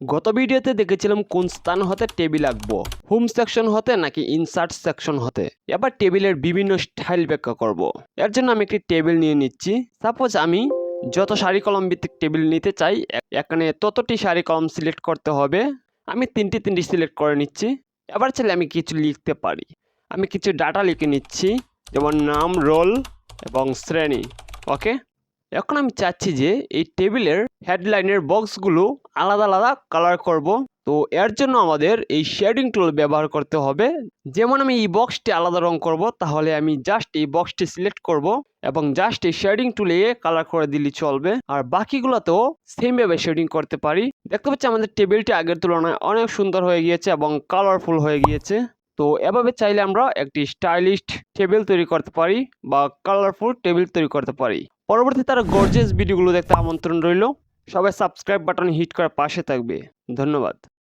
গত ভিডিওতে দেখেছিলাম কোন স্থান হতে টেবিল আঁকবো, হোম সেকশন হতে নাকি ইনসার্ট সেকশন হতে। এবার টেবিলের বিভিন্ন স্টাইল ব্যাখ্যা করব। এর জন্য আমি একটি টেবিল নিয়ে নিচ্ছি। সাপোজ আমি যত সারি কলম ভিত্তিক টেবিল নিতে চাই, এখানে ততটি সারি কলম সিলেক্ট করতে হবে। আমি তিনটি সিলেক্ট করে নিচ্ছি। এবার চাইলে আমি কিছু লিখতে পারি। আমি কিছু ডাটা লিখে নিচ্ছি, যেমন নাম, রোল এবং শ্রেণী। ওকে, এখন আমি চাচ্ছি যে এই টেবিলের হেডলাইনের বক্সগুলো আলাদা আলাদা কালার করব। তো এর জন্য আমাদের এই শেডিং টুল ব্যবহার করতে হবে। যেমন আমি এই বক্সটি আলাদা রং করব, তাহলে আমি জাস্ট এই বক্সটি সিলেক্ট করব এবং জাস্ট এই শেডিং টুলে কালার করে দিলে চলবে। আর বাকিগুলোতেও সেমভাবে শেডিং করতে পারি। দেখতে পাচ্ছি আমাদের টেবিলটি আগের তুলনায় অনেক সুন্দর হয়ে গিয়েছে এবং কালারফুল হয়ে গিয়েছে। তো এভাবে চাইলে আমরা একটি স্টাইলিশ টেবিল তৈরি করতে পারি বা কালারফুল টেবিল তৈরি করতে পারি। পরবর্তীতে তারা গর্জিয়াস ভিডিওগুলো দেখতে আমন্ত্রণ রইল। সবাই সাবস্ক্রাইব বাটন হিট করে পাশে থাকবে। ধন্যবাদ।